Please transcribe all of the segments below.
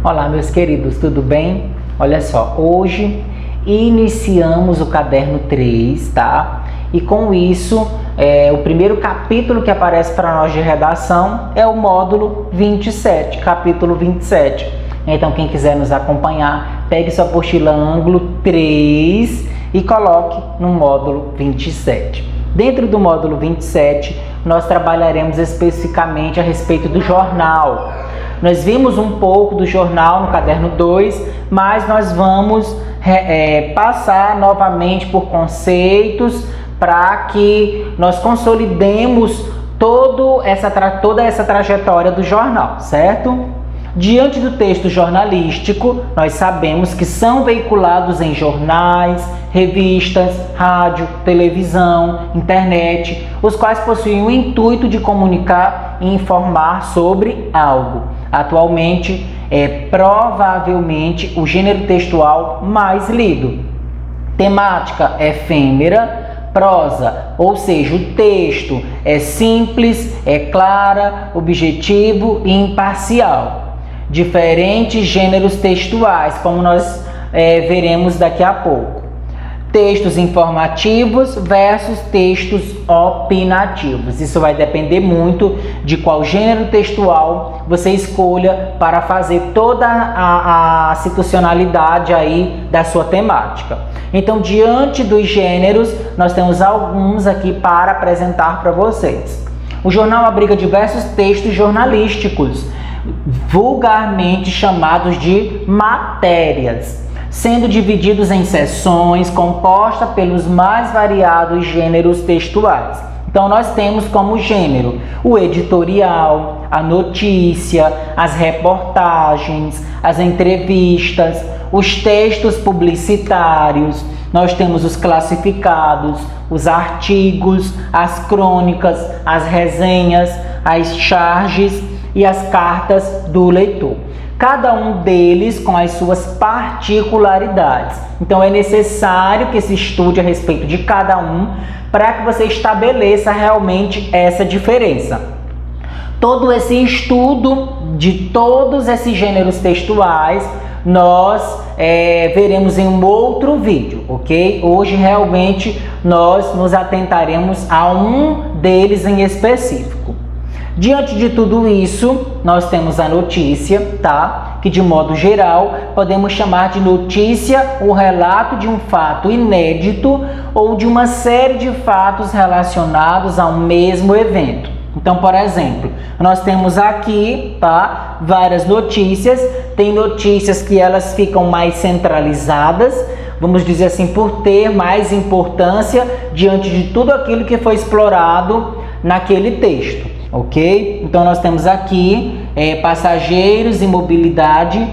Olá, meus queridos, tudo bem? Olha só, hoje iniciamos o caderno 3, tá? E com isso, o primeiro capítulo que aparece para nós de redação é o módulo 27, capítulo 27. Então, quem quiser nos acompanhar, pegue sua apostila ângulo 3 e coloque no módulo 27. Dentro do módulo 27, nós trabalharemos especificamente a respeito do jornal. Nós vimos um pouco do jornal no caderno 2, mas nós vamos passar novamente por conceitos para que nós consolidemos toda essa trajetória do jornal, certo? Diante do texto jornalístico, nós sabemos que são veiculados em jornais, revistas, rádio, televisão, internet, os quais possuem o intuito de comunicar e informar sobre algo. Atualmente, é provavelmente o gênero textual mais lido. Temática efêmera, prosa, ou seja, o texto é simples, é clara, objetivo e imparcial. Diferentes gêneros textuais, como nós veremos daqui a pouco. Textos informativos versus textos opinativos. Isso vai depender muito de qual gênero textual você escolha para fazer toda a institucionalidade aí da sua temática. Então, diante dos gêneros, nós temos alguns aqui para apresentar para vocês. O jornal abriga diversos textos jornalísticos, vulgarmente chamados de matérias, sendo divididos em seções compostas pelos mais variados gêneros textuais. Então, nós temos como gênero o editorial, a notícia, as reportagens, as entrevistas, os textos publicitários, nós temos os classificados, os artigos, as crônicas, as resenhas, as charges e as cartas do leitor. Cada um deles com as suas particularidades. Então é necessário que se estude a respeito de cada um para que você estabeleça realmente essa diferença. Todo esse estudo de todos esses gêneros textuais nós veremos em um outro vídeo, ok? Hoje realmente nós nos atentaremos a um deles em específico. Diante de tudo isso, nós temos a notícia, tá? Que de modo geral podemos chamar de notícia o relato de um fato inédito ou de uma série de fatos relacionados ao mesmo evento. Então, por exemplo, nós temos aqui, tá, várias notícias. Tem notícias que elas ficam mais centralizadas, vamos dizer assim, por ter mais importância diante de tudo aquilo que foi explorado naquele texto. Ok? Então, nós temos aqui passageiros e mobilidade,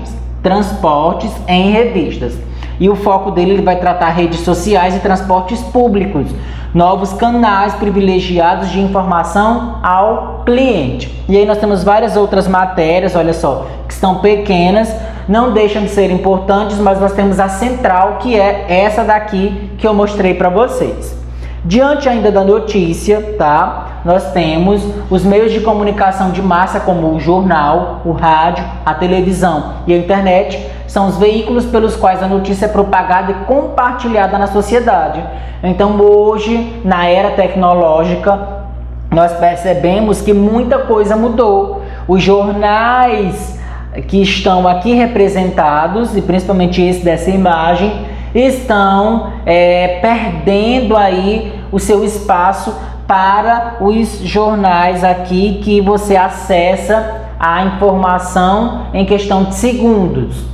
transportes em revistas. E o foco dele ele vai tratar redes sociais e transportes públicos, novos canais privilegiados de informação ao cliente. E aí nós temos várias outras matérias, olha só, que são pequenas, não deixam de ser importantes, mas nós temos a central, que é essa daqui que eu mostrei para vocês. Diante ainda da notícia, tá? Nós temos os meios de comunicação de massa, como o jornal, o rádio, a televisão e a internet, são os veículos pelos quais a notícia é propagada e compartilhada na sociedade. Então, hoje, na era tecnológica, nós percebemos que muita coisa mudou. Os jornais que estão aqui representados, e principalmente esse dessa imagem, estão perdendo aí o seu espaço para os jornais aqui que você acessa a informação em questão de segundos.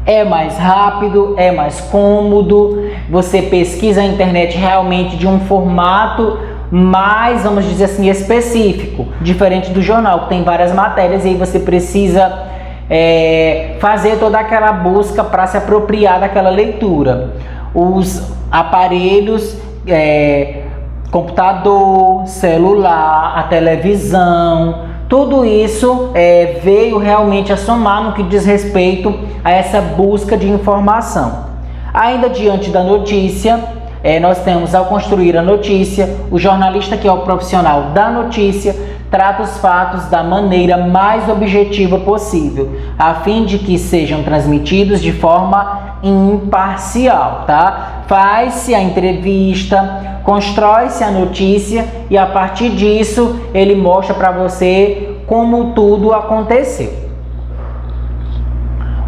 É mais rápido, é mais cômodo, você pesquisa na internet realmente de um formato mais, vamos dizer assim, específico, diferente do jornal, que tem várias matérias e aí você precisa fazer toda aquela busca para se apropriar daquela leitura. Os aparelhos, computador, celular, a televisão, tudo isso veio realmente a somar no que diz respeito a essa busca de informação. Ainda diante da notícia, nós temos, ao construir a notícia, o jornalista, que é o profissional da notícia, trata os fatos da maneira mais objetiva possível, a fim de que sejam transmitidos de forma imparcial, tá? Faz-se a entrevista, constrói-se a notícia e a partir disso ele mostra para você como tudo aconteceu.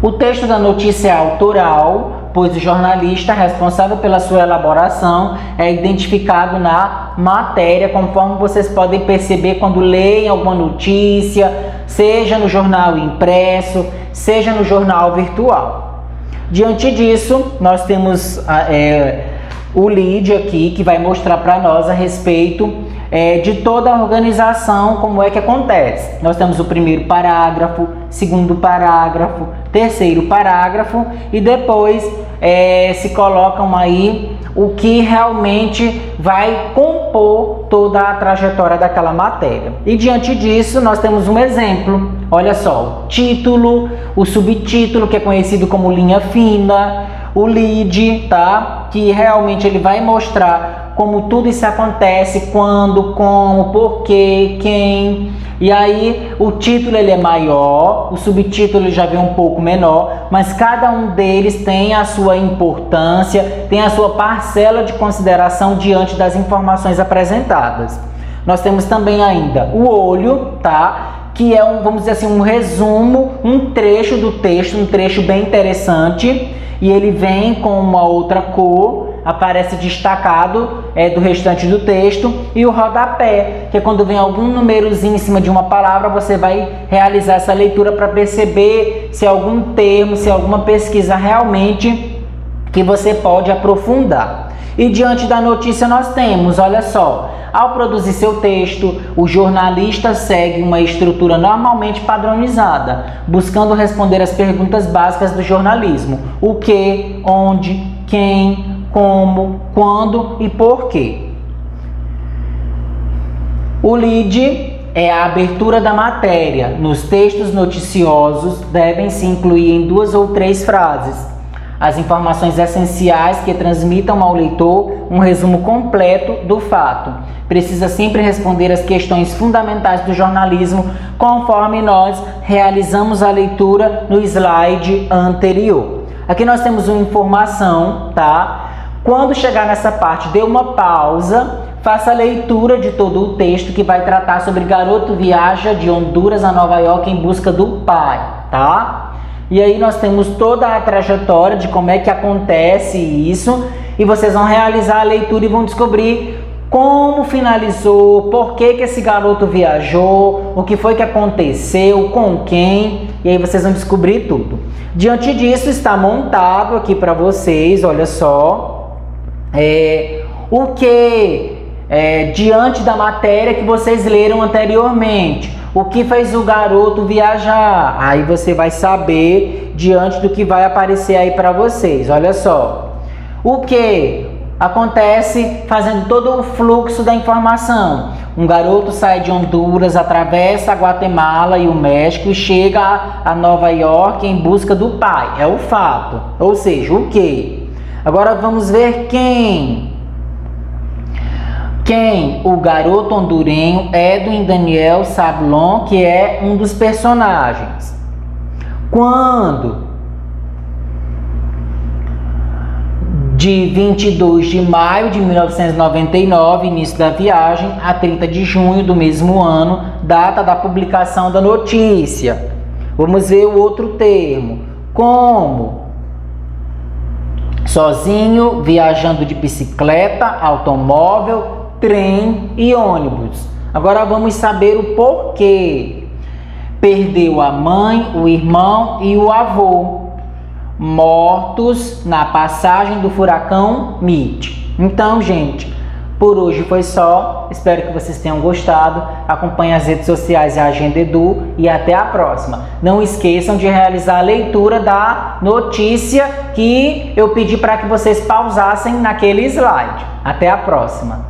O texto da notícia é autoral, pois o jornalista responsável pela sua elaboração é identificado na matéria, conforme vocês podem perceber quando leem alguma notícia, seja no jornal impresso, seja no jornal virtual. Diante disso, nós temos o lead aqui, que vai mostrar para nós a respeito de toda a organização, como é que acontece. Nós temos o primeiro parágrafo, segundo parágrafo, terceiro parágrafo e depois se colocam aí o que realmente vai compor toda a trajetória daquela matéria. E diante disso nós temos um exemplo, olha só, o título, o subtítulo, que é conhecido como linha fina, o lead, tá? Que realmente ele vai mostrar como tudo isso acontece, quando, como, porquê, quem. E aí o título ele é maior, o subtítulo já vem um pouco menor, mas cada um deles tem a sua importância, tem a sua parcela de consideração diante das informações apresentadas. Nós temos também ainda o olho, tá? Que é vamos dizer assim, um resumo, um trecho do texto, um trecho bem interessante, e ele vem com uma outra cor, aparece destacado do restante do texto, e o rodapé, que é quando vem algum númerozinho em cima de uma palavra, você vai realizar essa leitura para perceber se é algum termo, se é alguma pesquisa realmente que você pode aprofundar. E diante da notícia nós temos, olha só, ao produzir seu texto, o jornalista segue uma estrutura normalmente padronizada, buscando responder as perguntas básicas do jornalismo: o que, onde, quem, como, quando e por quê. O lead é a abertura da matéria. Nos textos noticiosos devem se incluir em 2 ou 3 frases as informações essenciais que transmitam ao leitor um resumo completo do fato. Precisa sempre responder às questões fundamentais do jornalismo, conforme nós realizamos a leitura no slide anterior. Aqui nós temos uma informação, tá? Quando chegar nessa parte, dê uma pausa, faça a leitura de todo o texto que vai tratar sobre garoto viaja de Honduras a Nova York em busca do pai, tá? E aí nós temos toda a trajetória de como é que acontece isso, e vocês vão realizar a leitura e vão descobrir como finalizou, por que esse garoto viajou, o que foi que aconteceu, com quem, e aí vocês vão descobrir tudo. Diante disso está montado aqui para vocês, olha só, o que diante da matéria que vocês leram anteriormente. O que fez o garoto viajar? Aí você vai saber diante do que vai aparecer aí para vocês. Olha só. O que acontece fazendo todo o fluxo da informação? Um garoto sai de Honduras, atravessa a Guatemala e o México e chega a Nova York em busca do pai. É o fato. Ou seja, o que? Agora vamos ver quem. O garoto hondurenho Edwin Daniel Sablon, que é um dos personagens. Quando? De 22 de maio de 1999, início da viagem, a 30 de junho do mesmo ano, data da publicação da notícia. Vamos ver o outro termo. Como? Sozinho, viajando de bicicleta, automóvel, trem e ônibus. Agora vamos saber o porquê. Perdeu a mãe, o irmão e o avô, mortos na passagem do furacão Mitch. Então, gente, por hoje foi só. Espero que vocês tenham gostado. Acompanhe as redes sociais e a Agenda Edu e até a próxima. Não esqueçam de realizar a leitura da notícia que eu pedi para que vocês pausassem naquele slide. Até a próxima.